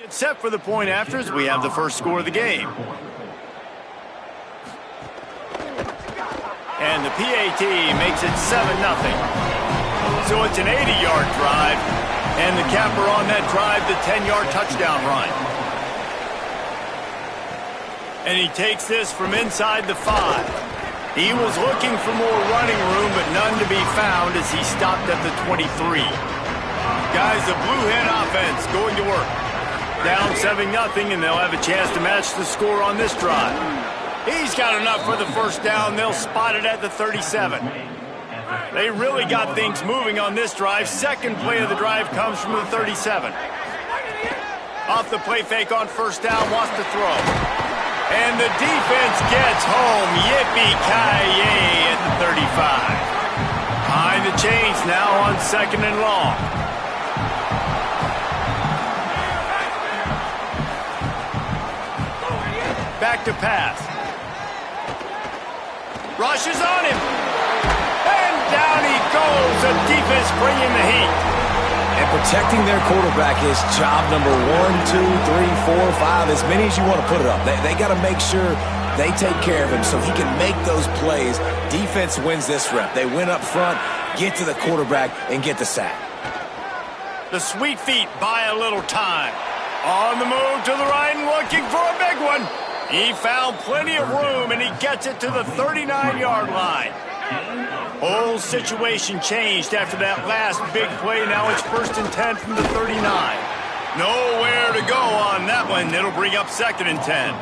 It's set for the point after as we have the first score of the game. And the PAT makes it 7-0. So it's an 80-yard drive, and the capper on that drive, the 10-yard touchdown run. And he takes this from inside the 5. He was looking for more running room, but none to be found as he stopped at the 23. Guys, the Blue Hen offense going to work. Down 7-0, and they'll have a chance to match the score on this drive. He's got enough for the first down. They'll spot it at the 37. They really got things moving on this drive. Second play of the drive comes from the 37. Off the play fake on first down, wants to throw. And the defense gets home. Yippee-ki-yay at the 35. Behind the chains now on 2nd and long. Back to pass. Rushes on him. And down he goes. The defense bringing the heat. And protecting their quarterback is job number 1, 2, 3, 4, 5, as many as you want to put it up. They got to make sure they take care of him so he can make those plays. Defense wins this rep. They win up front, get to the quarterback, and get the sack. The sweet feet buy a little time. On the move to the right and looking for a big one. He found plenty of room, and he gets it to the 39-yard line. Whole situation changed after that last big play. Now it's 1st and 10 from the 39. Nowhere to go on that one. It'll bring up 2nd and 10.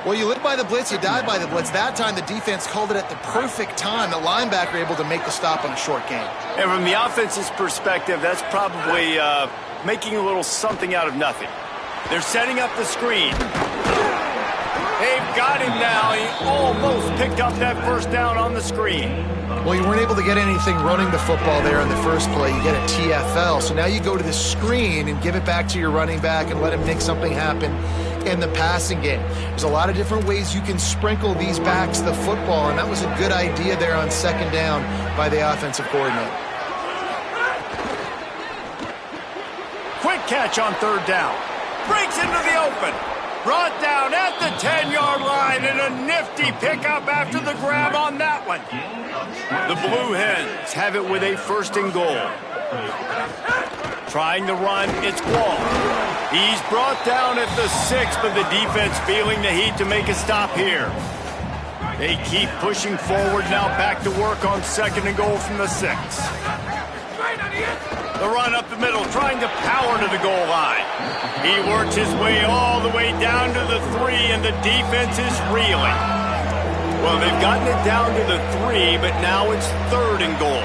Well, you live by the blitz, you die by the blitz. That time the defense called it at the perfect time. The linebacker able to make the stop on a short gain. And from the offense's perspective, that's probably making a little something out of nothing. They're setting up the screen. They've got him now. He almost picked up that first down on the screen. Well, you weren't able to get anything running the football there in the first play. You get a TFL. So now you go to the screen and give it back to your running back and let him make something happen in the passing game. There's a lot of different ways you can sprinkle these backs the football, and that was a good idea there on 2nd down by the offensive coordinator. Quick catch on 3rd down. Breaks into the open. Brought down at the 10-yard line, and a nifty pickup after the grab on that one. The Blue Hens have it with a 1st and goal. Trying to run, it's Wall. He's brought down at the 6, but the defense feeling the heat to make a stop here. They keep pushing forward now, back to work on 2nd and goal from the 6. The run up the middle, trying to power to the goal line. He works his way all the way down to the 3, and the defense is reeling. Well, they've gotten it down to the 3, but now it's 3rd and goal.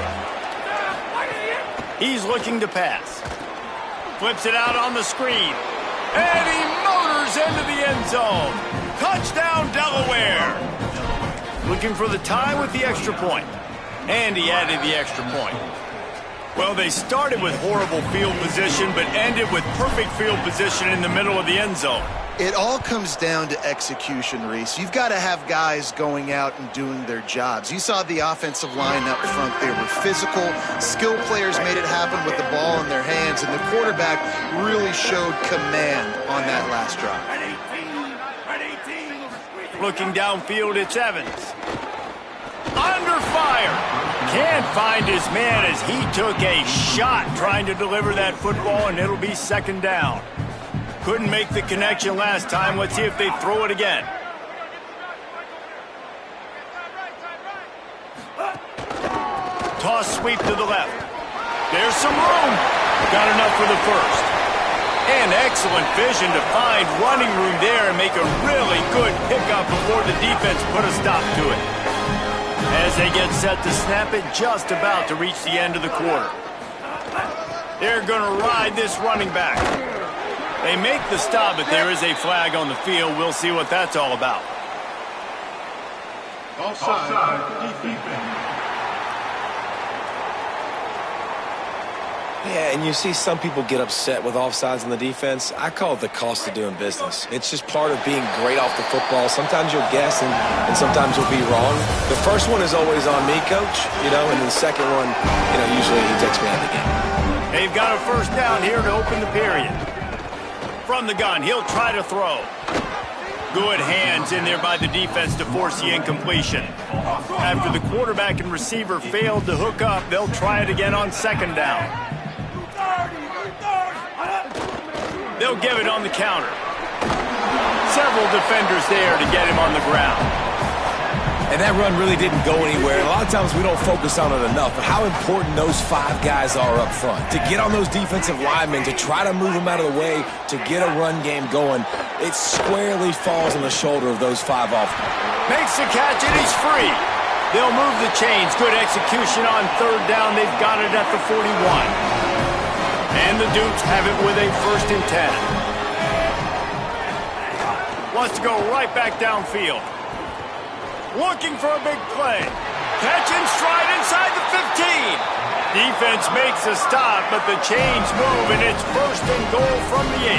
He's looking to pass. Flips it out on the screen. And he motors into the end zone. Touchdown, Delaware. Looking for the tie with the extra point. And he added the extra point. Well, they started with horrible field position, but ended with perfect field position in the middle of the end zone. It all comes down to execution, Reese. You've got to have guys going out and doing their jobs. You saw the offensive line up front. They were physical. Skilled players made it happen with the ball in their hands, and the quarterback really showed command on that last drive. Looking downfield, it's Evans. Under fire. Can't find his man as he took a shot trying to deliver that football, and it'll be 2nd down. Couldn't make the connection last time. Let's see if they throw it again. Toss sweep to the left. There's some room. Got enough for the 1st. And excellent vision to find running room there and make a really good pickup before the defense put a stop to it. As they get set to snap it, just about to reach the end of the quarter. They're going to ride this running back. They make the stop, but there is a flag on the field. We'll see what that's all about. Offside. Yeah, and you see some people get upset with offsides in the defense. I call it the cost of doing business. It's just part of being great off the football. Sometimes you'll guess and sometimes you'll be wrong. The first one is always on me, Coach, and the second one, usually he takes me out of the game. They've got a first down here to open the period. from the gun. He'll try to throw. Good hands in there by the defense to force the incompletion. After the quarterback and receiver failed to hook up, they'll try it again on second down. They'll give it on the counter. Several defenders there to get him on the ground. And that run really didn't go anywhere. A lot of times we don't focus on it enough, but how important those 5 guys are up front. To get on those defensive linemen, to try to move them out of the way, to get a run game going, it squarely falls on the shoulder of those 5 offense. Makes the catch and he's free. They'll move the chains. Good execution on third down. They've got it at the 41. And the Dukes have it with a 1st and 10. Wants to go right back downfield. Looking for a big play. Catch in stride inside the 15. Defense makes a stop, but the chains move, and it's 1st and goal from the 8.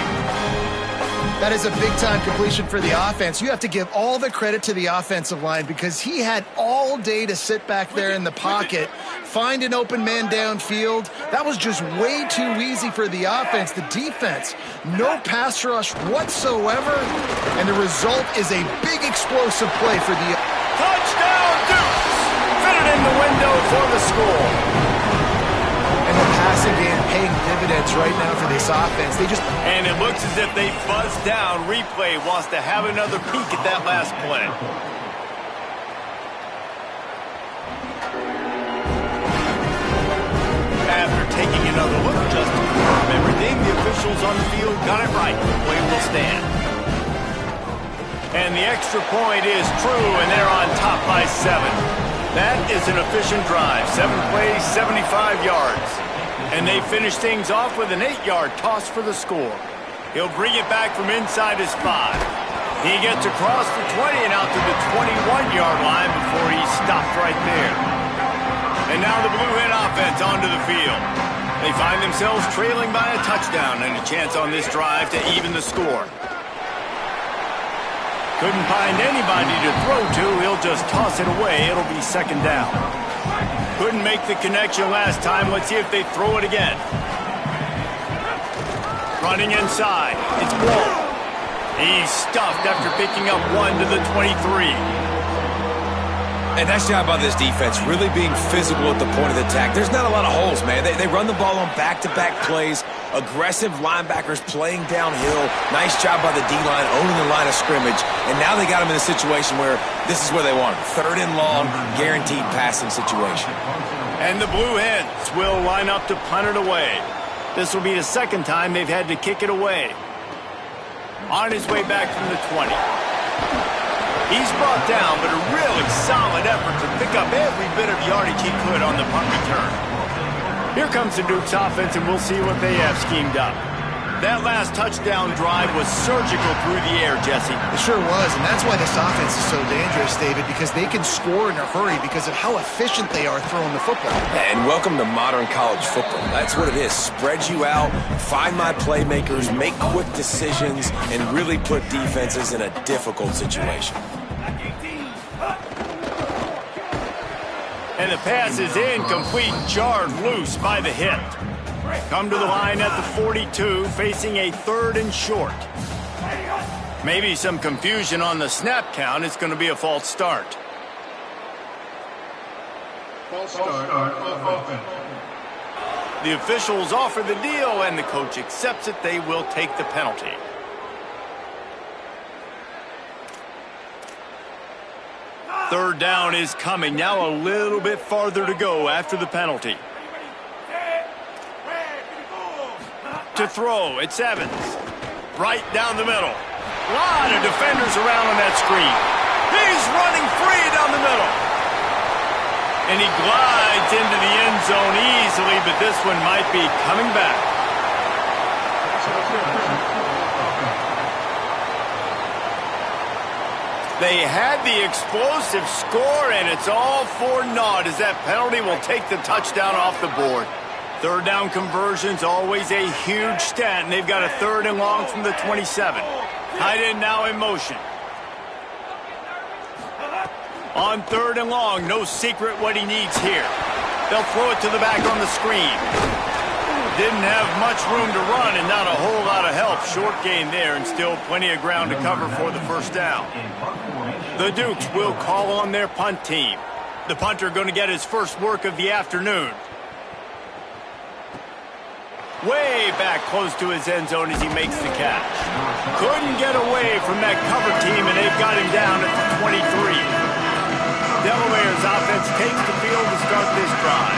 That is a big-time completion for the offense. You have to give all the credit to the offensive line because he had all day to sit back there in the pocket, find an open man downfield. That was just way too easy for the offense. The defense, no pass rush whatsoever, and the result is a big explosive play for the touchdown Dukes! Fit it in the window for the score. And the passing game paying dividends right now for this offense. And it looks as if they buzzed down. Replay wants to have another peek at that last play. After taking another look just to confirm everything, the officials on the field got it right. The play will stand. And the extra point is true, and they're on top by 7. That is an efficient drive. 7 plays, 75 yards. And they finish things off with an 8-yard toss for the score. He'll bring it back from inside his 5. He gets across the 20 and out to the 21-yard line before he's stopped right there. And now the Blue Hen offense onto the field. They find themselves trailing by a touchdown and a chance on this drive to even the score. Couldn't find anybody to throw to. He'll just toss it away. It'll be 2nd down. Couldn't make the connection last time. Let's see if they throw it again. Running inside. It's Wall. He's stuffed after picking up 1 to the 23. And nice job by this defense, really being physical at the point of the attack. There's not a lot of holes, man. They run the ball on back-to-back plays. Aggressive linebackers playing downhill. Nice job by the D-line owning the line of scrimmage. And now they got them in a situation where this is where they want them. 3rd and long, guaranteed passing situation. And the Blue Hens will line up to punt it away. This will be the 2nd time they've had to kick it away. On his way back from the 20. He's brought down, but a really solid effort to pick up every bit of yardage he could on the punt return. Here comes the Dukes offense, and we'll see what they have schemed up. That last touchdown drive was surgical through the air, Jesse. It sure was, and that's why this offense is so dangerous, David, because they can score in a hurry because of how efficient they are throwing the football. And welcome to modern college football. That's what it is. Spread you out, find my playmakers, make quick decisions, and really put defenses in a difficult situation. And the pass is incomplete, jarred loose by the hit. Come to the line at the 42, facing a 3rd and short. Maybe some confusion on the snap count. It's going to be a false start. False start of offense. The officials offer the deal, and the coach accepts it. They will take the penalty. Third down is coming. Now a little bit farther to go after the penalty. To throw, it's Evans. Right down the middle. A lot of defenders around on that screen. He's running free down the middle. And he glides into the end zone easily, but this one might be coming back. They had the explosive score, and it's all for naught as that penalty will take the touchdown off the board. 3rd down conversion's always a huge stat, and they've got a 3rd and long from the 27. Tight end now in motion. On 3rd and long, no secret what he needs here. They'll throw it to the back on the screen. Didn't have much room to run and not a whole lot of help. Short gain there and still plenty of ground to cover for the first down. The Dukes will call on their punt team. The punter going to get his first work of the afternoon. Way back close to his end zone as he makes the catch. Couldn't get away from that cover team, and they've got him down at the 23. Delaware's offense takes the field to start this drive.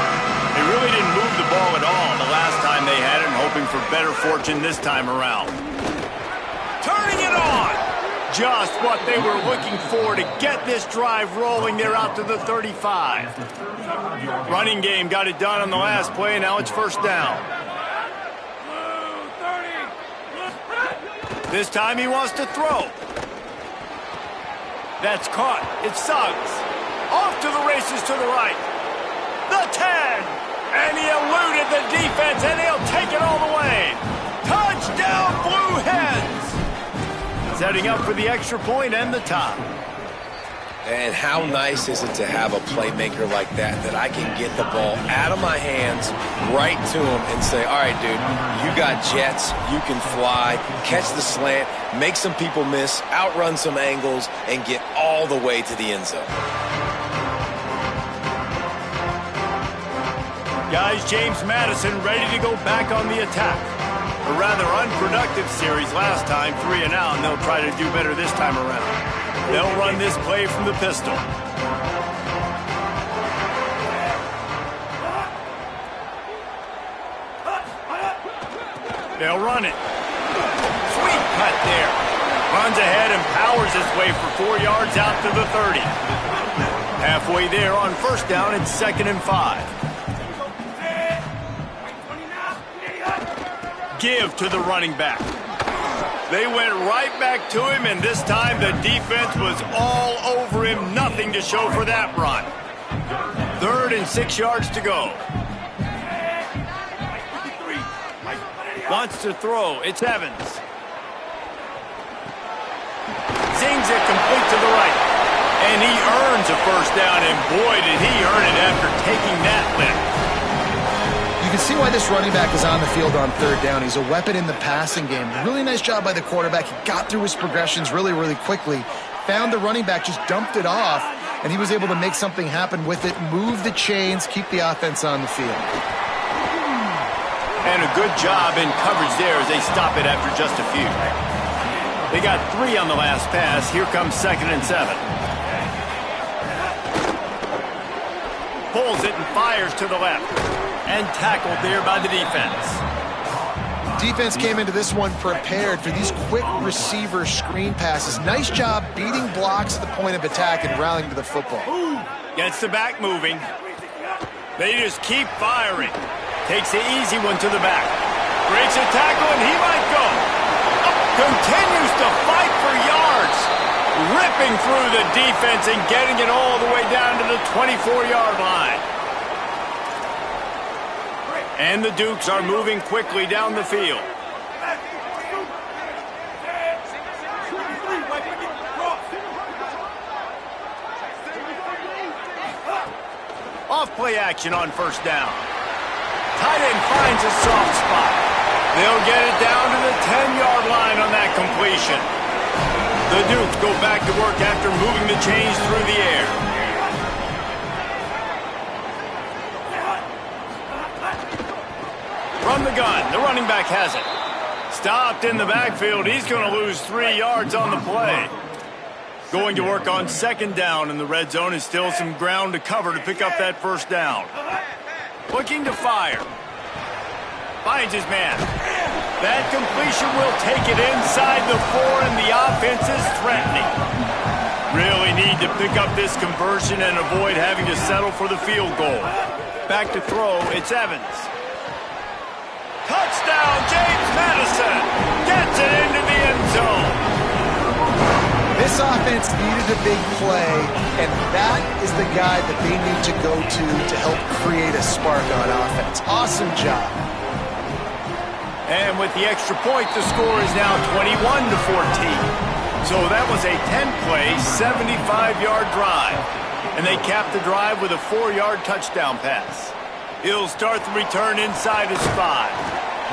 They really didn't move the ball at all the last time they had it, and hoping for better fortune this time around. Turning it on! Just what they were looking for to get this drive rolling. They're out to the 35. Running game got it done on the last play, and now it's first down. This time he wants to throw. That's caught. It's Suggs. Off to the races to the right. The 10. And he eluded the defense, and he'll take it all the way. Touchdown, Blue Hens. Setting up for the extra point and the tie. And how nice is it to have a playmaker like that I can get the ball out of my hands right to him and say, all right, dude, you got jets, you can fly, catch the slant, make some people miss, outrun some angles, and get all the way to the end zone. Guys, James Madison ready to go back on the attack. A rather unproductive series last time, 3 and out, and they'll try to do better this time around. They'll run this play from the pistol. They'll run it. Sweet cut there. Runs ahead and powers his way for 4 yards out to the 30. Halfway there on first down, it's 2nd and 5. Give to the running back. They went right back to him, and this time the defense was all over him. Nothing to show for that run. 3rd and 6 yards to go. Wants to throw. It's Evans. Zings it complete to the right. And he earns a first down, and boy, did he earn it after taking that lift. You can see why this running back is on the field on 3rd down. He's a weapon in the passing game. Really nice job by the quarterback. He got through his progressions really, really quickly. Found the running back, just dumped it off, and he was able to make something happen with it, move the chains, keep the offense on the field. And a good job in coverage there as they stop it after just a few. They got 3 on the last pass. Here comes 2nd and 7. Pulls it and fires to the left. And tackled there by the defense. Defense came into this one prepared for these quick receiver screen passes. Nice job beating blocks at the point of attack and rallying to the football. Gets the back moving. They just keep firing. Takes the easy one to the back. Breaks a tackle and he might go. Continues to fight for yards. Ripping through the defense and getting it all the way down to the 24-yard line. And the Dukes are moving quickly down the field. Off play action on first down. Tight end finds a soft spot. They'll get it down to the 10-yard line on that completion. The Dukes go back to work after moving the chains through the air. From the gun, the running back has it. Stopped in the backfield. He's going to lose 3 yards on the play. Going to work on 2nd down in the red zone, and still some ground to cover to pick up that first down. Looking to fire. Finds his man. That completion will take it inside the 4, and the offense is threatening. Really need to pick up this conversion and avoid having to settle for the field goal. Back to throw, it's Evans. Touchdown, James Madison gets it into the end zone. This offense needed a big play, and that is the guy that they need to go to help create a spark on offense. Awesome job. And with the extra point, the score is now 21-14. So that was a 10-play, 75-yard drive. And they capped the drive with a 4-yard touchdown pass. He'll start the return inside his 5.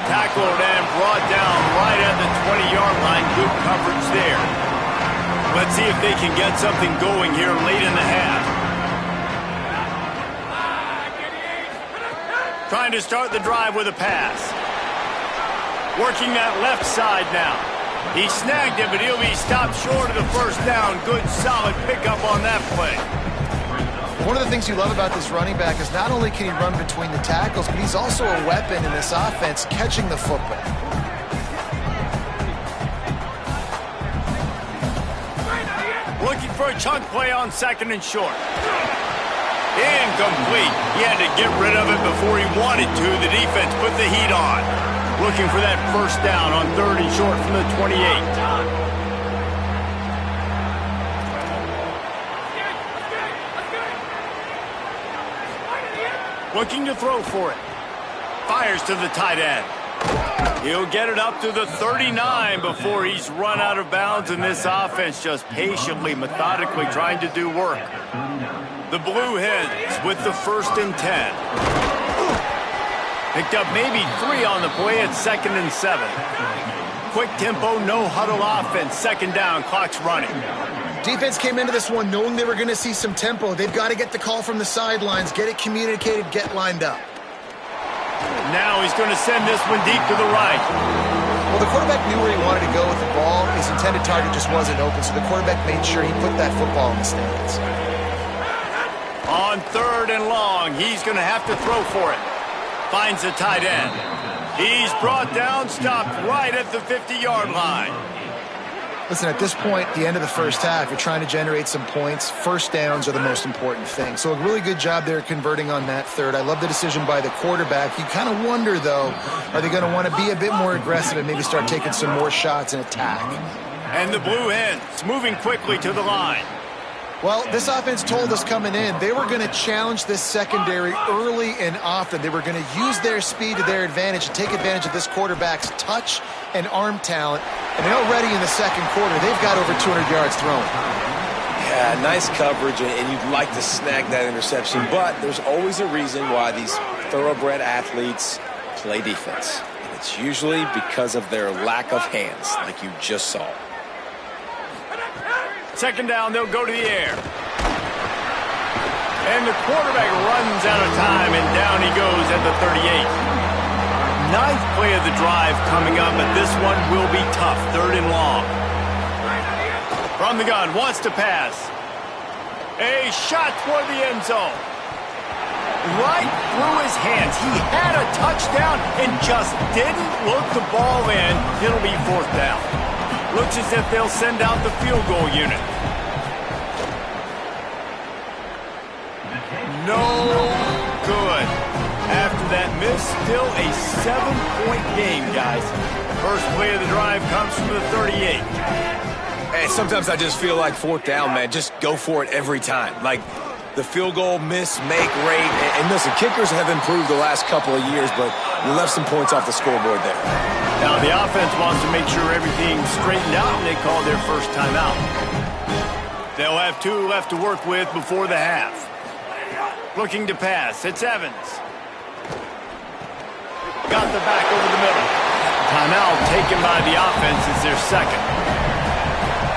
Tackled and brought down right at the 20-yard line. Good coverage there. Let's see if they can get something going here late in the half. Trying to start the drive with a pass. Working that left side now. He snagged it, but he'll be stopped short of the first down. Good, solid pickup on that play. One of the things you love about this running back is not only can he run between the tackles, but he's also a weapon in this offense catching the football. Looking for a chunk play on 2nd and short. Incomplete. He had to get rid of it before he wanted to. The defense put the heat on. Looking for that first down on 3rd and short from the 28. Looking to throw for it. Fires to the tight end. He'll get it up to the 39 before he's run out of bounds, and this offense just patiently, methodically trying to do work. The Blue Hens with the 1st and 10. Picked up maybe 3 on the play at 2nd and 7. Quick tempo, no huddle offense. 2nd down, clock's running. Defense came into this one knowing they were going to see some tempo. They've got to get the call from the sidelines, get it communicated, get lined up. Now he's going to send this one deep to the right. Well, the quarterback knew where he wanted to go with the ball. His intended target just wasn't open, so the quarterback made sure he put that football in the stands. On 3rd and long, he's going to have to throw for it. Finds the tight end. He's brought down, stopped right at the 50-yard line. Listen, at this point, the end of the first half, you're trying to generate some points. First downs are the most important thing. So a really good job there converting on that 3rd. I love the decision by the quarterback. You kind of wonder, though, are they going to want to be a bit more aggressive and maybe start taking some more shots and attack? And the Blue Hens moving quickly to the line. Well, this offense told us coming in they were going to challenge this secondary early and often. They were going to use their speed to their advantage and take advantage of this quarterback's touch and arm talent. And already in the 2nd quarter, they've got over 200 yards thrown. Yeah, nice coverage, and you'd like to snag that interception, but there's always a reason why these thoroughbred athletes play defense. And it's usually because of their lack of hands, like you just saw. 2nd down, they'll go to the air. And the quarterback runs out of time, and down he goes at the 38. 9th play of the drive coming up, but this one will be tough. 3rd and long. From the gun, wants to pass. A shot toward the end zone. Right through his hands. He had a touchdown and just didn't look the ball in. It'll be 4th down. Looks as if they'll send out the field goal unit. No good. After that miss, still a 7-point game, guys. First play of the drive comes from the 38. Hey, sometimes I just feel like 4th down, man. Just go for it every time. Like the field goal miss, make rate. And listen, kickers have improved the last couple of years, but you left some points off the scoreboard there. Now the offense wants to make sure everything's straightened out, and they call their first timeout. They'll have 2 left to work with before the half. Looking to pass. It's Evans. Got the back over the middle. Timeout taken by the offense is their 2nd.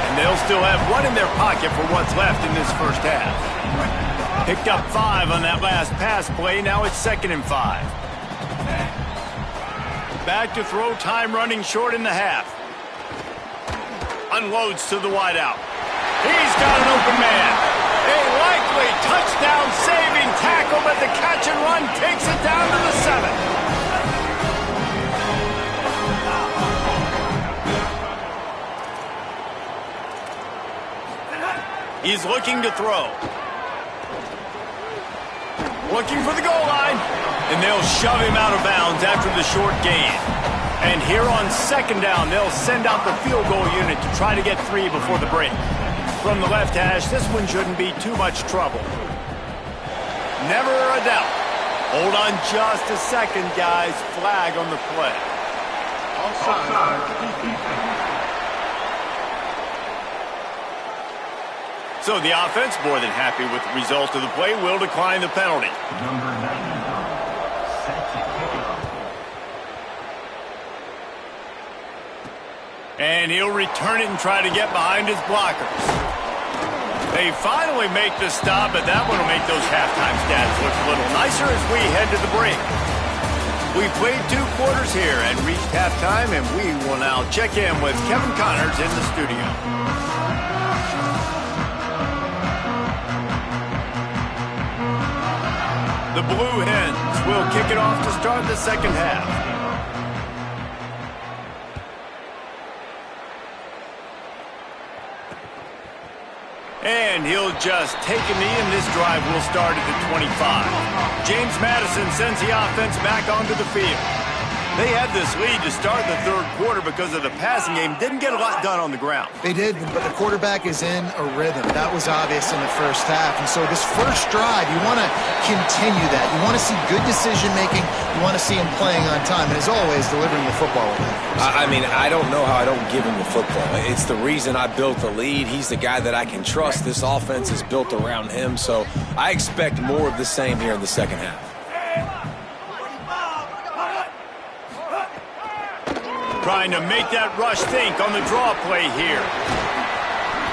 And they'll still have 1 in their pocket for what's left in this first half. Picked up 5 on that last pass play. Now it's 2nd and 5. Back to throw, time running short in the half. Unloads to the wideout. He's got an open man. A likely touchdown-saving tackle, but the catch and run takes it down to the 7. He's looking to throw. Looking for the goal line. And they'll shove him out of bounds after the short gain. And here on 2nd down, they'll send out the field goal unit to try to get 3 before the break. From the left hash, this one shouldn't be too much trouble. Never a doubt. Hold on just a second, guys. Flag on the play. So the offense, more than happy with the result of the play, will decline the penalty. And he'll return it and try to get behind his blockers. They finally make the stop, but that one will make those halftime stats look a little nicer as we head to the break. We played 2 quarters here and reached halftime, and we will now check in with Kevin Connors in the studio. The Blue Hens will kick it off to start the second half. And he'll just take a knee, and this drive will start at the 25. James Madison sends the offense back onto the field. They had this lead to start the third quarter because of the passing game. Didn't get a lot done on the ground. They did, but the quarterback is in a rhythm. That was obvious in the first half. And so this first drive, you want to continue that. You want to see good decision-making. You want to see him playing on time. And as always, delivering the football. I mean, I don't know how I don't give him the football. It's the reason I built the lead. He's the guy that I can trust. This offense is built around him. So I expect more of the same here in the second half. Trying to make that rush think on the draw play here.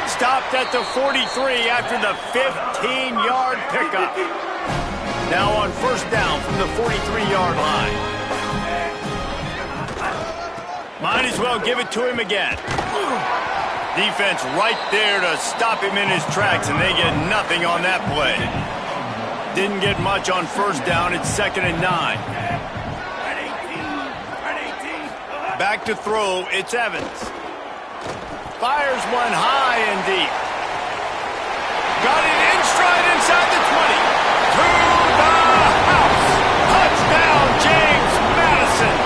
Stopped at the 43 after the 15-yard pickup. Now on first down from the 43-yard line. Might as well give it to him again. Defense right there to stop him in his tracks, and they get nothing on that play. Didn't get much on first down. It's 2nd and 9. Back to throw, it's Evans. Fires one high and deep. Got it in stride inside the 20. To the house. Touchdown, James Madison.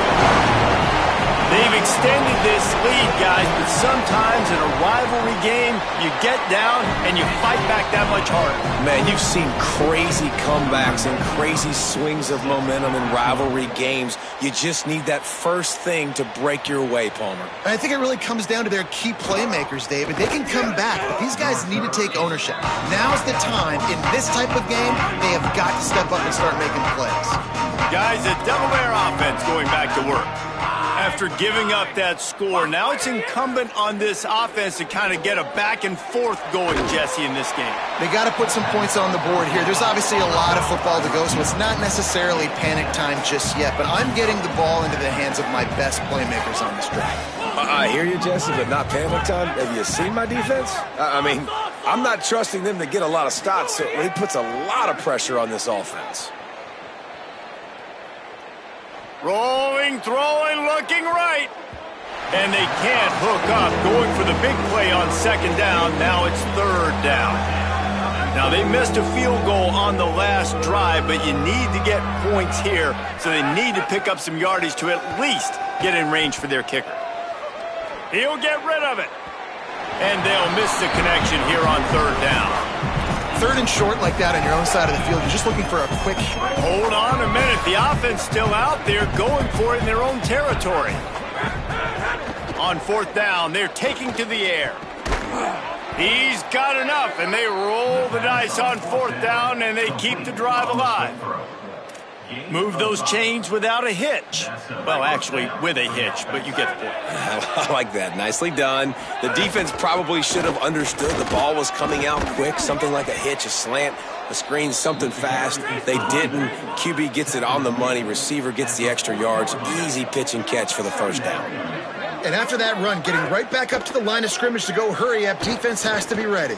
They've extended this lead, guys, but sometimes in a rivalry game, you get down and you fight back that much harder. Man, you've seen crazy comebacks and crazy swings of momentum in rivalry games. You just need that first thing to break your way, Palmer. I think it really comes down to their key playmakers, David. They can come back, but these guys need to take ownership. Now's the time. In this type of game, they have got to step up and start making plays. Guys, a double-bear offense going back to work. After giving up that score, now it's incumbent on this offense to kind of get a back and forth going, Jesse, in this game. They got to put some points on the board here. There's obviously a lot of football to go, so it's not necessarily panic time just yet, but I'm getting the ball into the hands of my best playmakers on this drive. I hear you, Jesse, but not panic time. Have you seen my defense? I mean, I'm not trusting them to get a lot of stops, so it puts a lot of pressure on this offense. Rolling, throwing, looking right. And they can't hook up. Going for the big play on second down. Now it's third down. Now they missed a field goal on the last drive, but you need to get points here, so they need to pick up some yardage to at least get in range for their kicker. He'll get rid of it. And they'll miss the connection here on third down. Third and short like that on your own side of the field, you're just looking for a quick... Hold on a minute. The offense still out there going for it in their own territory. On fourth down, they're taking to the air. He's got enough, and they roll the dice on fourth down, and they keep the drive alive. Move those chains without a hitch. Well, actually, with a hitch, but you get the point. I like that. Nicely done. The defense probably should have understood the ball was coming out quick, something like a hitch, a slant, a screen, something fast. They didn't. QB gets it on the money. Receiver gets the extra yards. Easy pitch and catch for the first down. And after that run, getting right back up to the line of scrimmage to go hurry up, defense has to be ready.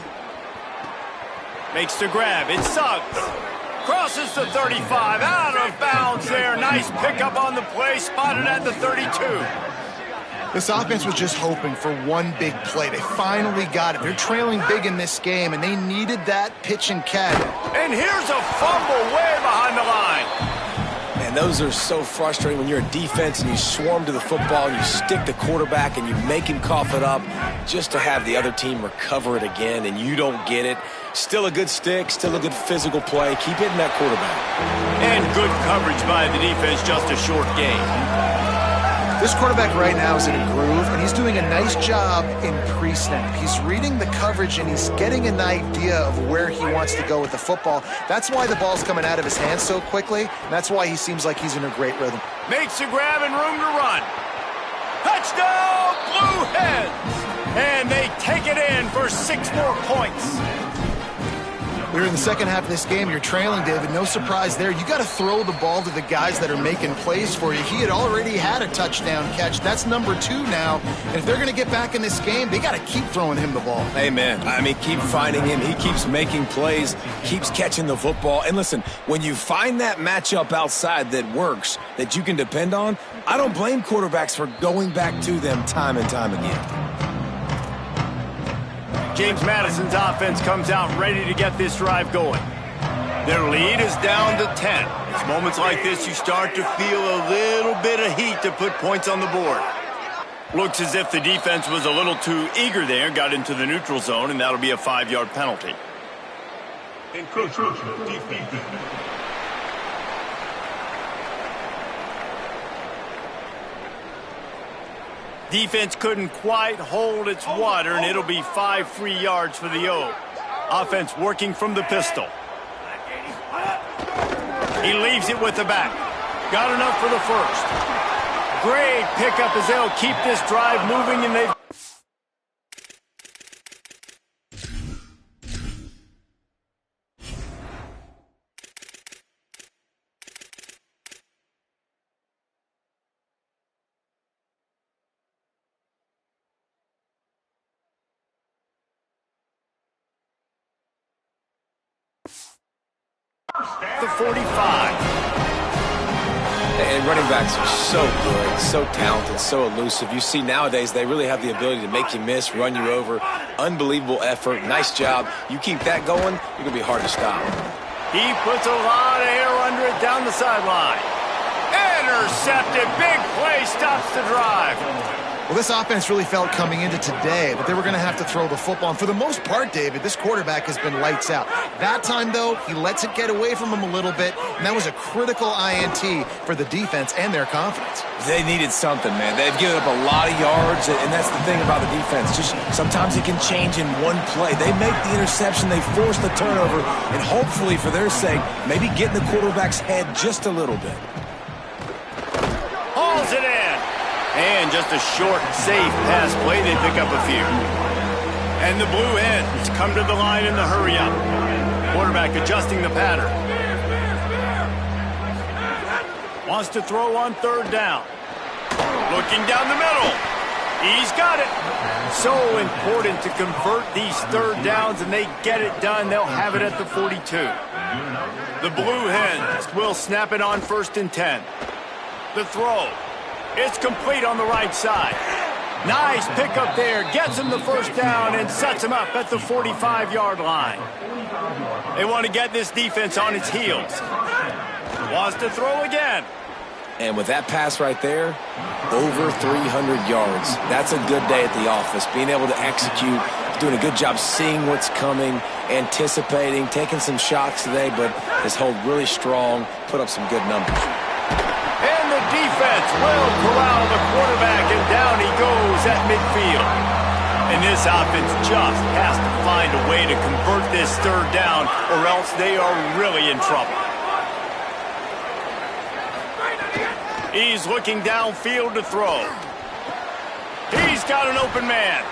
Makes the grab. It's Suggs. Crosses the 35, out of bounds there. Nice pickup on the play, spotted at the 32. This offense was just hoping for one big play. They finally got it. They're trailing big in this game, and they needed that pitch and catch. And here's a fumble way behind the line. Man, those are so frustrating when you're a defense and you swarm to the football and you stick the quarterback and you make him cough it up just to have the other team recover it again and you don't get it. Still a good stick, still a good physical play. Keep hitting that quarterback. And good coverage by the defense, just a short gain. This quarterback right now is in a groove, and he's doing a nice job in pre-snap. He's reading the coverage, and he's getting an idea of where he wants to go with the football. That's why the ball's coming out of his hands so quickly, and that's why he seems like he's in a great rhythm. Makes the grab and room to run. Touchdown, Blue Hens! And they take it in for 6 more points. We're in the second half of this game. You're trailing, David. No surprise there. You got to throw the ball to the guys that are making plays for you. He had already had a touchdown catch. That's number 2 now. And if they're going to get back in this game, they got to keep throwing him the ball. Amen. I mean, keep finding him. He keeps making plays, keeps catching the football. And listen, when you find that matchup outside that works, that you can depend on, I don't blame quarterbacks for going back to them time and time again. James Madison's offense comes out ready to get this drive going. Their lead is down to 10. It's moments like this you start to feel a little bit of heat to put points on the board. Looks as if the defense was a little too eager there, got into the neutral zone, and that'll be a 5-yard penalty. Encroachment, defense. Defense couldn't quite hold its water, and it'll be 5 free yards for the O. Offense working from the pistol. He leaves it with the back. Got enough for the first. Great pickup as they'll keep this drive moving, and they've... the 45. And running backs are so good, so talented, so elusive. You see nowadays they really have the ability to make you miss, run you over. Unbelievable effort. Nice job. You keep that going, you're going to be hard to stop. He puts a lot of air under it down the sideline. Intercepted. Big play stops the drive. Well, this offense really felt coming into today that they were going to have to throw the football. And for the most part, David, this quarterback has been lights out. That time, though, he lets it get away from him a little bit, and that was a critical INT for the defense and their confidence. They needed something, man. They've given up a lot of yards, and that's the thing about the defense. Just sometimes it can change in one play. They make the interception, they force the turnover, and hopefully, for their sake, maybe get in the quarterback's head just a little bit. Hauls it in. And just a short, safe pass play. They pick up a few. And the Blue Hens come to the line in the hurry-up. Quarterback adjusting the pattern. Wants to throw on 3rd down. Looking down the middle. He's got it. So important to convert these 3rd downs, and they get it done. They'll have it at the 42. The Blue Hens will snap it on 1st and 10. The throw. It's complete on the right side. Nice pickup there. Gets him the 1st down and sets him up at the 45-yard line. They want to get this defense on its heels. Wants to throw again. And with that pass right there, over 300 yards. That's a good day at the office. Being able to execute, doing a good job seeing what's coming, anticipating, taking some shots today, but has held really strong, put up some good numbers. And the defense will corral the quarterback, and down he goes at midfield. And this offense just has to find a way to convert this 3rd down, or else they are really in trouble. He's looking downfield to throw. He's got an open man.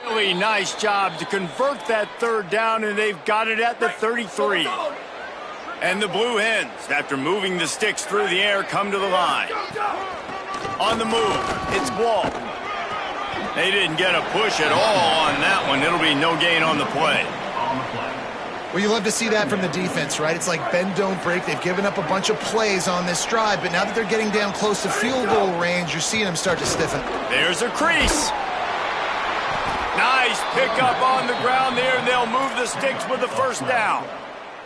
Really nice job to convert that 3rd down, and they've got it at the 33. And the Blue Hens, after moving the sticks through the air, come to the line. On the move, it's Ball. They didn't get a push at all on that one. It'll be no gain on the play. Well, you love to see that from the defense, right? It's like bend, don't break. They've given up a bunch of plays on this drive, but now that they're getting down close to field goal range, you're seeing them start to stiffen. There's a crease. Nice pickup on the ground there. They'll move the sticks with the 1st down.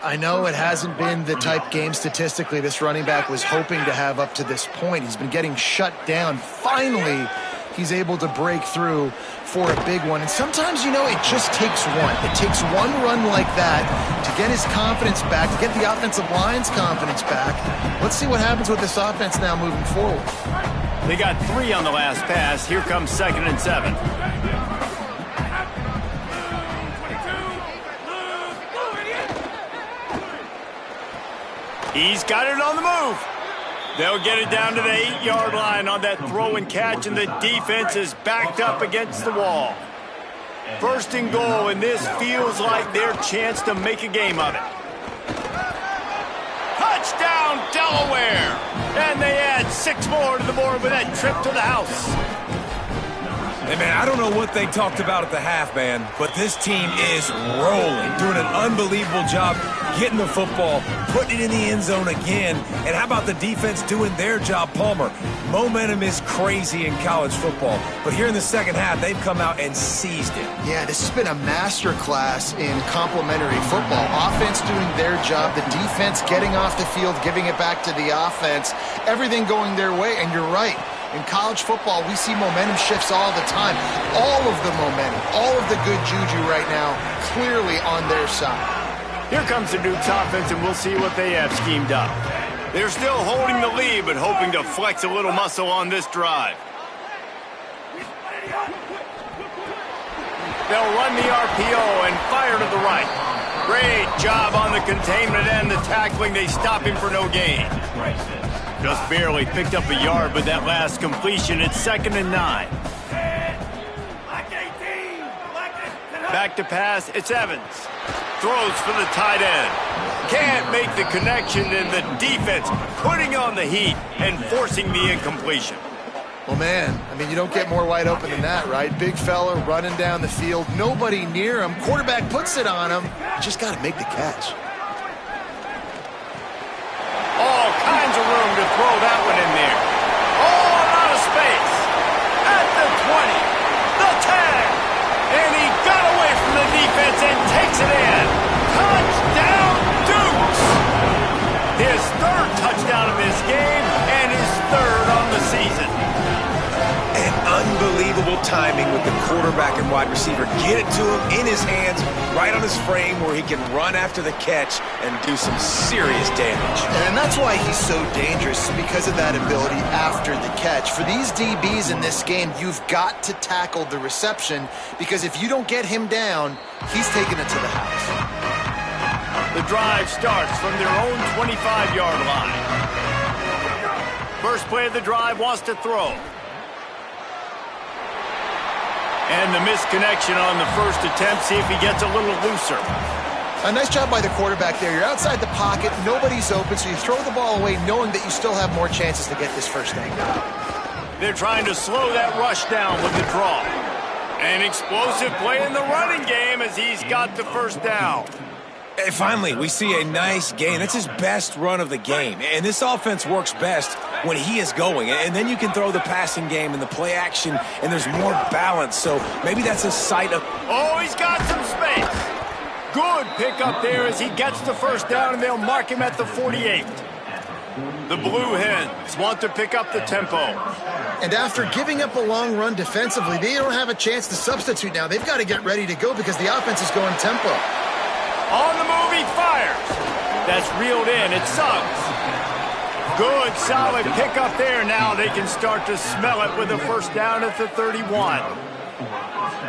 I know it hasn't been the type game statistically this running back was hoping to have up to this point. He's been getting shut down. Finally, he's able to break through for a big one. And sometimes, you know, it just takes one. It takes one run like that to get his confidence back, to get the offensive line's confidence back. Let's see what happens with this offense now moving forward. They got 3 on the last pass. Here comes 2nd and 7. He's got it on the move. They'll get it down to the 8-yard line on that throw and catch, and the defense is backed up against the wall. 1st and goal, and this feels like their chance to make a game of it. Touchdown, Delaware! And they add 6 more to the board with that trip to the house. Hey, man, I don't know what they talked about at the half, man, but this team is rolling, doing an unbelievable job getting the football, putting it in the end zone again. And how about the defense doing their job, Palmer? Momentum is crazy in college football, but here in the second half, they've come out and seized it. Yeah, this has been a master class in complementary football. Offense doing their job, the defense getting off the field, giving it back to the offense, everything going their way, and you're right. In college football, we see momentum shifts all the time. All of the momentum, all of the good juju right now, clearly on their side. Here comes the Duke's offense, and we'll see what they have schemed up. They're still holding the lead, but hoping to flex a little muscle on this drive. They'll run the RPO and fire to the right. Great job on the containment and the tackling. They stop him for no gain. Just barely picked up a yard with that last completion. It's 2nd and 9. Back to pass, it's Evans. Throws for the tight end. Can't make the connection, and the defense putting on the heat and forcing the incompletion. Well, man, I mean, you don't get more wide open than that, right? Big fella running down the field, nobody near him. Quarterback puts it on him. You just got to make the catch. All kinds of room to throw that one in there. All out of space. At the 20, the 10. And he got away from the defense and takes it in. Touchdown, Dukes! His 3rd touchdown of this game and his 3rd on the season. And unbelievable timing with the quarterback and wide receiver. Get it to him in his hands, right on his frame where he can run after the catch and do some serious damage. And that's why he's so dangerous, because of that ability after the catch. For these DBs in this game, you've got to tackle the reception, because if you don't get him down, he's taking it to the house. The drive starts from their own 25-yard line. First play of the drive wants to throw. And the misconnection on the first attempt. See if he gets a little looser. A nice job by the quarterback there. You're outside the pocket, nobody's open, so you throw the ball away knowing that you still have more chances to get this first thing down. They're trying to slow that rush down with the draw. An explosive play in the running game as he's got the first down. Hey, finally, we see a nice gain. That's his best run of the game. And this offense works best when he is going. And then you can throw the passing game and the play action, and there's more balance. So maybe that's a sight of... Oh, he's got some space. Good pickup there as he gets the first down, and they'll mark him at the 48. The Blue Hens want to pick up the tempo. And after giving up a long run defensively, they don't have a chance to substitute now. They've got to get ready to go because the offense is going tempo. On the move, he fires. That's reeled in. It's Suggs. Good, solid pickup there. Now they can start to smell it with a first down at the 31.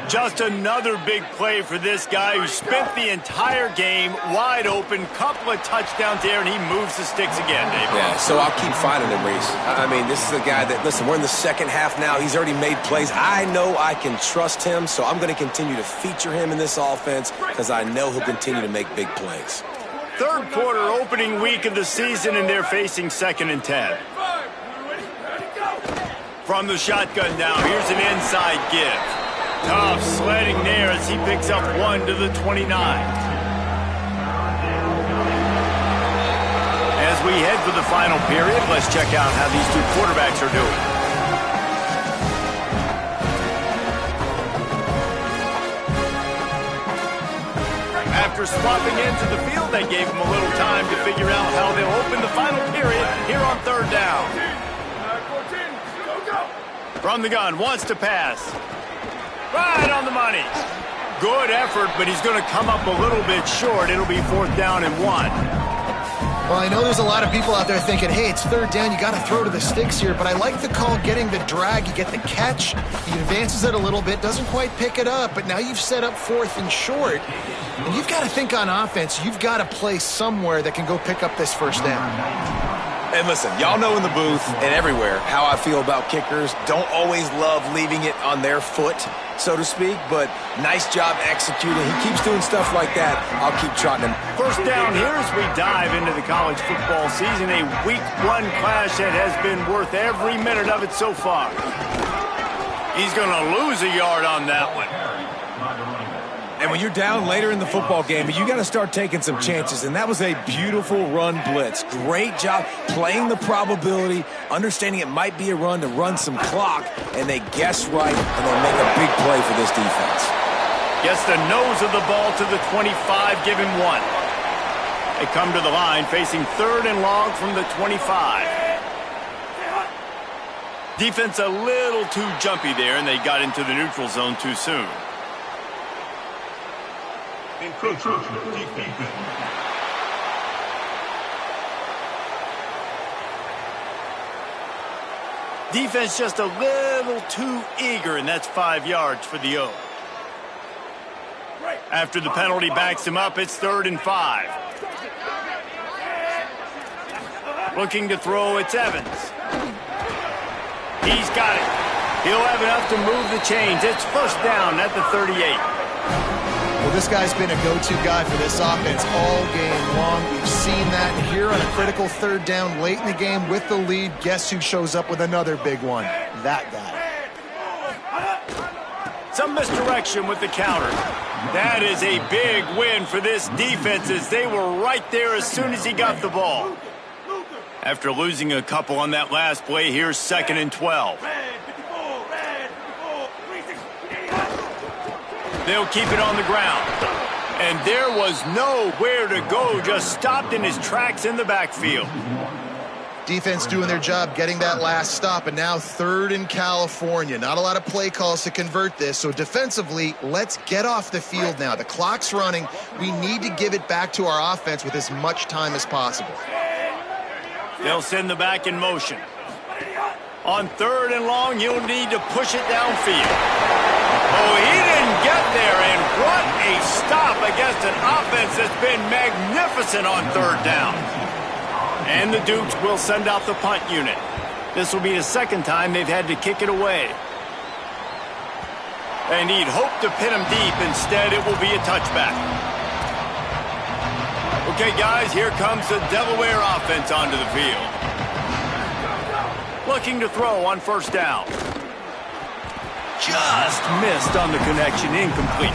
Just another big play for this guy who spent the entire game wide open. Couple of touchdowns there, and he moves the sticks again, Dave. Yeah, so I'll keep finding him, Reese. I mean, this is a guy that, listen, we're in the second half now. He's already made plays. I know I can trust him, so I'm going to continue to feature him in this offense because I know he'll continue to make big plays. Third quarter opening week of the season, and they're facing 2nd and 10. From the shotgun now, here's an inside give. Tough sledding there as he picks up 1 to the 29. As we head for the final period, let's check out how these two quarterbacks are doing. After swapping into the field, they gave him a little time to figure out how they'll open the final period here on 3rd down. From the gun, wants to pass. Right on the money. Good effort, but he's going to come up a little bit short. It'll be 4th down and 1. Well, I know there's a lot of people out there thinking, hey, it's 3rd down, you got to throw to the sticks here, but I like the call getting the drag. You get the catch, he advances it a little bit, doesn't quite pick it up, but now you've set up 4th and short, and you've got to think on offense. You've got to play somewhere that can go pick up this 1st down. And listen, y'all know in the booth and everywhere how I feel about kickers. Don't always love leaving it on their foot, so to speak, but nice job executing. He keeps doing stuff like that. I'll keep trotting him. 1st down here as we dive into the college football season. A week 1 clash that has been worth every minute of it so far. He's going to lose a yard on that one. And when you're down later in the football game, you got to start taking some chances. And that was a beautiful run blitz. Great job playing the probability, understanding it might be a run to run some clock, and they guess right, and they make a big play for this defense. Gets the nose of the ball to the 25, give him 1. They come to the line facing 3rd and long from the 25. Defense a little too jumpy there, and they got into the neutral zone too soon. Defense just a little too eager, and that's 5 yards for the O. After the penalty backs him up, it's 3rd and 5. Looking to throw, it's Evans. He's got it. He'll have enough to move the chains. It's 1st down at the 38. Well, this guy's been a go-to guy for this offense all game long. We've seen that here on a critical 3rd down late in the game with the lead. Guess who shows up with another big one? That guy. Some misdirection with the counter. That is a big win for this defense as they were right there as soon as he got the ball. After losing a couple on that last play, here's 2nd and 12. They'll keep it on the ground. And there was nowhere to go, just stopped in his tracks in the backfield. Defense doing their job getting that last stop, and now 3rd in California. Not a lot of play calls to convert this, so defensively, let's get off the field now. The clock's running. We need to give it back to our offense with as much time as possible. They'll send the back in motion. On 3rd and long, you'll need to push it downfield. Oh, he didn't get there, and what a stop against an offense that's been magnificent on 3rd down. And the Dukes will send out the punt unit. This will be the 2nd time they've had to kick it away. And he'd hoped to pin him deep. Instead, it will be a touchback. Okay, guys, here comes the Delaware offense onto the field. Looking to throw on 1st down. Just missed on the connection, incomplete.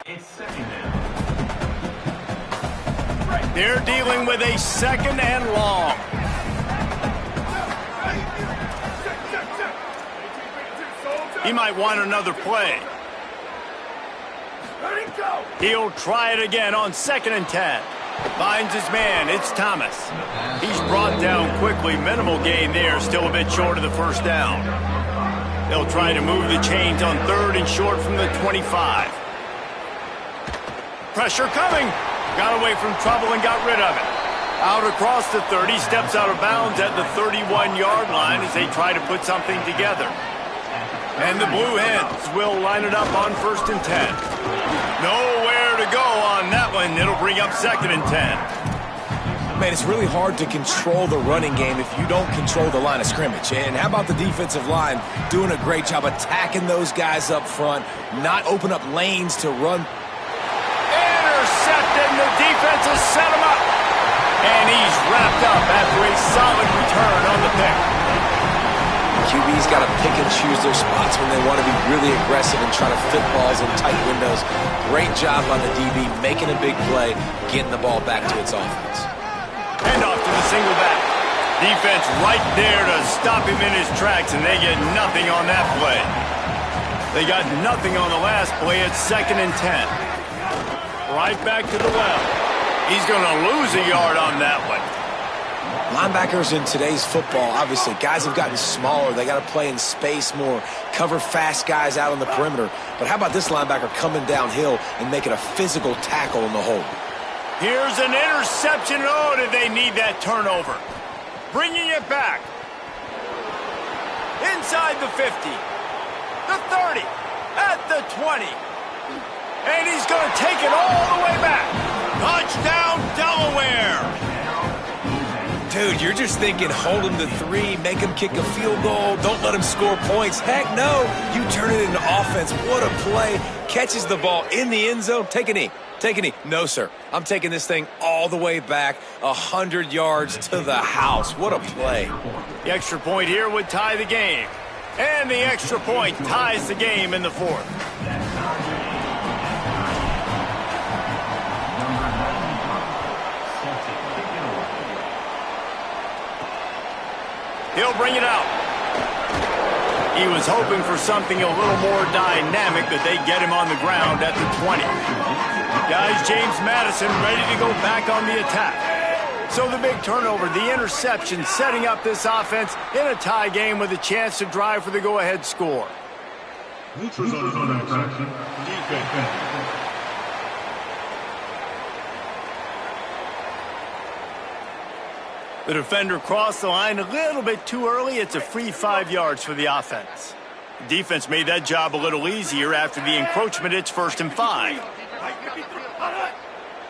It's 2nd down. They're dealing with a 2nd and long. He might want another play. He'll try it again on 2nd and 10. Finds his man. It's Thomas. He's brought down quickly. Minimal gain there. Still a bit short of the 1st down. They'll try to move the chains on 3rd and short from the 25. Pressure coming. Got away from trouble and got rid of it. Out across the 30. Steps out of bounds at the 31-yard line as they try to put something together. And the Blue Hens will line it up on 1st and 10. Nowhere to go on that one. It'll bring up 2nd and 10. Man, it's really hard to control the running game if you don't control the line of scrimmage. And how about the defensive line doing a great job attacking those guys up front, not open up lanes to run. Intercepted, and the defense has set him up. And he's wrapped up after a solid return on the pick. QB's got to pick and choose their spots when they want to be really aggressive and try to fit balls in tight windows. Great job on the DB, making a big play, getting the ball back to its offense. And off to the single back. Defense right there to stop him in his tracks, and they get nothing on that play. They got nothing on the last play. It's 2nd and 10. Right back to the well. He's going to lose a yard on that one. Linebackers in today's football, obviously, guys have gotten smaller. They got to play in space more, cover fast guys out on the perimeter. But how about this linebacker coming downhill and making a physical tackle in the hole? Here's an interception. Oh, did they need that turnover? Bringing it back. Inside the 50. The 30. At the 20. And he's going to take it all the way back. Touchdown, Delaware. Dude, you're just thinking hold him to 3, make him kick a field goal, don't let him score points. Heck no, you turn it into offense. What a play. Catches the ball in the end zone. Take a knee. Take a knee. No, sir. I'm taking this thing all the way back 100 yards to the house. What a play. The extra point here would tie the game. And the extra point ties the game in the 4th. He'll bring it out. He was hoping for something a little more dynamic, but they get him on the ground at the 20. Guys, James Madison ready to go back on the attack. So the big turnover, the interception, setting up this offense in a tie game with a chance to drive for the go-ahead score. Neutral zone action. Defense. The defender crossed the line a little bit too early. It's a free 5 yards for the offense. The defense made that job a little easier after the encroachment. It's 1st and 5.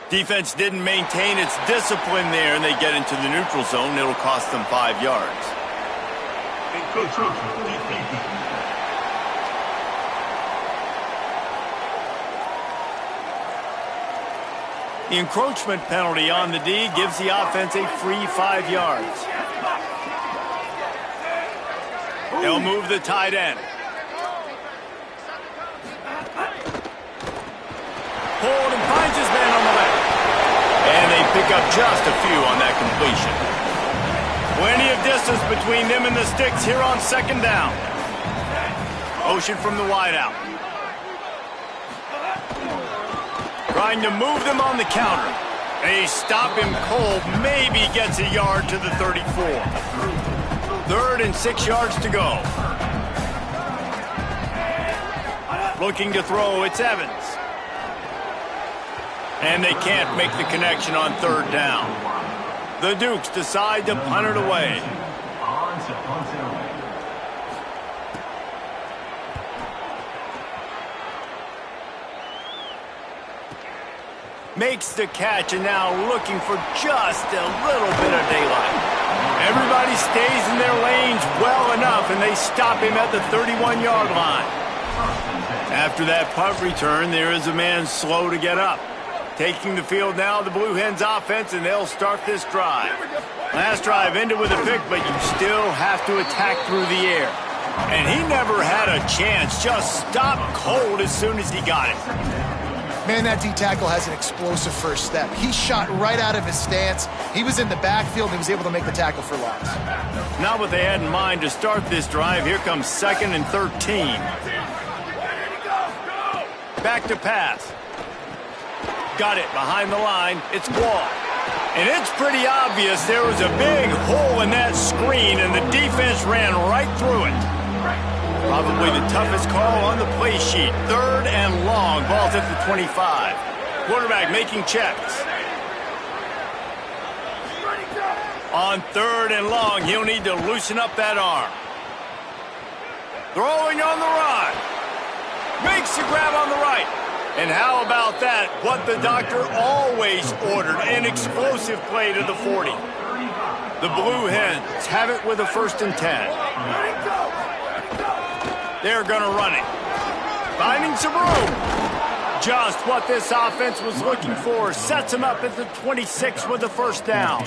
Defense didn't maintain its discipline there, and they get into the neutral zone. It'll cost them 5 yards. The encroachment penalty on the D gives the offense a free 5 yards. They'll move the tight end. Hold and finds his man on the left. And they pick up just a few on that completion. Plenty of distance between them and the sticks here on 2nd down. Motion from the wideout. Trying to move them on the counter. They stop him cold. Maybe gets a yard to the 34. 3rd and 6 yards to go. Looking to throw, it's Evans. And they can't make the connection on 3rd down. The Dukes decide to punt it away. Makes the catch, and now looking for just a little bit of daylight. Everybody stays in their lanes well enough, and they stop him at the 31-yard line. After that punt return, there is a man slow to get up. Taking the field now, the Blue Hens offense, and they'll start this drive. Last drive ended with a pick, but you still have to attack through the air. And he never had a chance, just stopped cold as soon as he got it. Man, that D-tackle has an explosive first step. He shot right out of his stance. He was in the backfield, and he was able to make the tackle for loss. Not what they had in mind to start this drive. Here comes 2nd and 13. Back to pass. Got it behind the line. It's Wall. And it's pretty obvious there was a big hole in that screen, and the defense ran right through it. Probably the toughest call on the play sheet. 3rd and long. Ball's at the 25. Quarterback making checks. On 3rd and long, he'll need to loosen up that arm. Throwing on the run. Makes the grab on the right. And how about that? What the doctor always ordered. An explosive play to the 40. The Blue Hens have it with a 1st and 10. They're going to run it. Finding some room. Just what this offense was looking for. Sets them up at the 26 with the 1st down.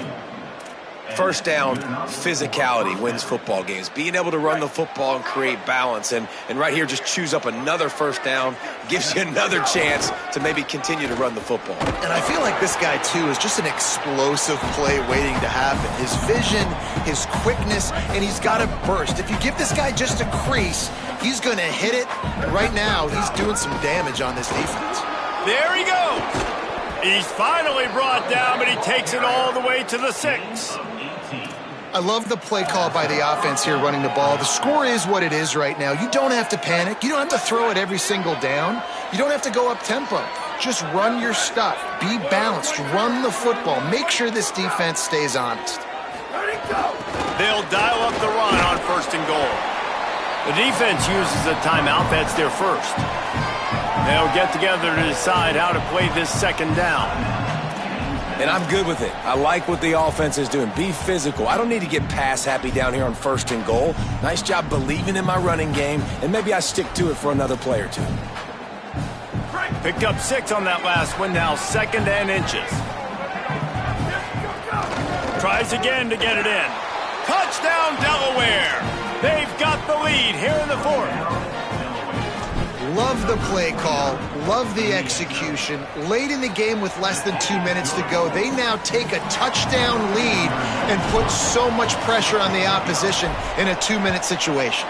First down, physicality wins football games. Being able to run the football and create balance. And right here, just choose up another first down, gives you another chance to maybe continue to run the football. And I feel like this guy, too, is just an explosive play waiting to happen. His vision, his quickness, and he's got a burst. If you give this guy just a crease, he's going to hit it. And right now, he's doing some damage on this defense. There he goes. He's finally brought down, but he takes it all the way to the 6. I love the play call by the offense here running the ball. The score is what it is right now. You don't have to panic. You don't have to throw it every single down. You don't have to go up tempo. Just run your stuff. Be balanced. Run the football. Make sure this defense stays honest. They'll dial up the run on 1st and goal. The defense uses a timeout. That's their first. They'll get together to decide how to play this 2nd down. And I'm good with it. I like what the offense is doing. Be physical. I don't need to get pass happy down here on 1st and goal. Nice job believing in my running game, and maybe I stick to it for another play or 2. Picked up 6 on that last one, now 2nd and inches. Tries again to get it in. Touchdown, Delaware! They've got the lead here in the 4th. Love the play call, love the execution. Late in the game with less than 2 minutes to go, they now take a touchdown lead and put so much pressure on the opposition in a 2-minute situation.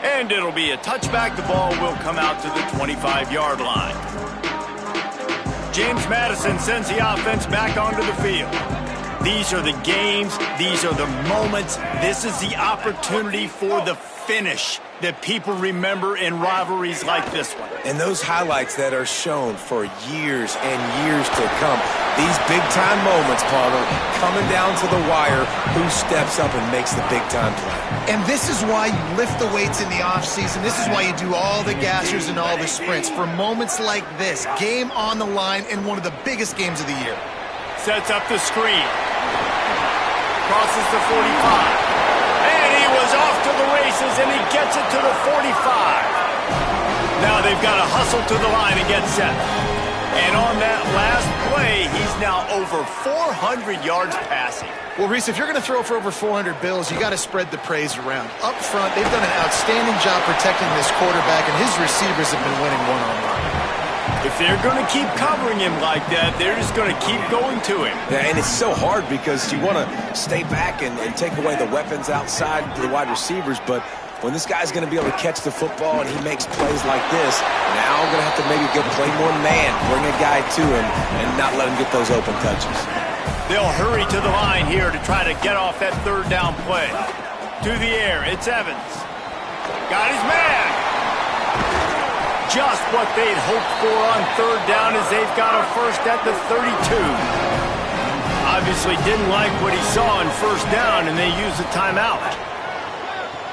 And it'll be a touchback. The ball will come out to the 25-yard line. James Madison sends the offense back onto the field. These are the games. These are the moments. This is the opportunity for the finish that people remember in rivalries like this one. And those highlights that are shown for years and years to come. These big-time moments, Palmer, coming down to the wire, who steps up and makes the big-time play. And this is why you lift the weights in the offseason. This is why you do all the gassers and all the sprints. For moments like this, game on the line in one of the biggest games of the year. Sets up the screen. Crosses the 45. And he was off to the races, and he gets it to the 45. Now they've got to hustle to the line and get set. And on that last play, he's now over 400 yards passing. Well, Reese, if you're going to throw for over 400 bills, you got to spread the praise around. Up front, they've done an outstanding job protecting this quarterback, and his receivers have been winning one-on-one. If they're going to keep covering him like that, they're just going to keep going to him. Yeah, and it's so hard because you want to stay back and take away the weapons outside to the wide receivers, but when this guy's going to be able to catch the football and he makes plays like this, now I'm going to have to maybe go play more man, bring a guy to him, and not let him get those open touches. They'll hurry to the line here to try to get off that 3rd down play. To the air, it's Evans. Got his man. Just what they'd hoped for on 3rd down as they've got a first at the 32. Obviously didn't like what he saw on 1st down, and they used a timeout.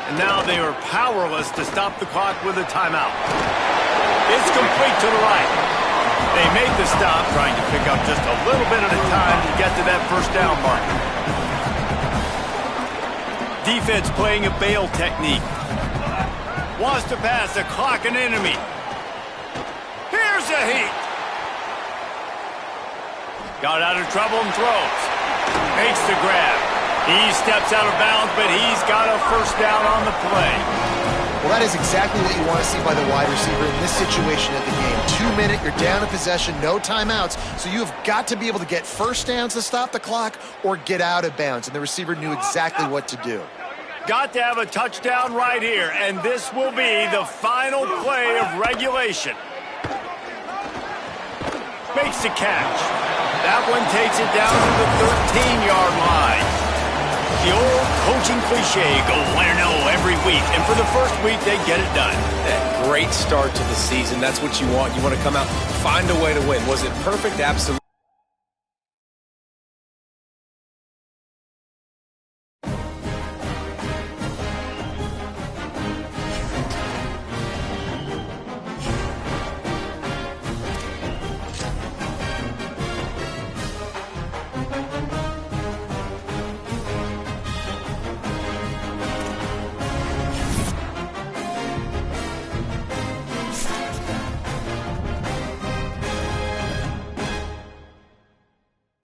And now they are powerless to stop the clock with a timeout. It's complete to the right. They made the stop, trying to pick up just a little bit at a time to get to that 1st down mark. Defense playing a bail technique. Wants to pass the clock an enemy. Here's a heat. Got out of trouble and throws. Makes the grab. He steps out of bounds, but he's got a 1st down on the play. Well, that is exactly what you want to see by the wide receiver in this situation of the game. 2 minute, you're down in possession, no timeouts, so you have got to be able to get 1st downs to stop the clock or get out of bounds, and the receiver knew exactly what to do. Got to have a touchdown right here, and this will be the final play of regulation. Makes the catch. That one takes it down to the 13-yard line. The old coaching cliche, go 1-0 every week. And for the first week, they get it done. That great start to the season. That's what you want. You want to come out, find a way to win. Was it perfect? Absolutely.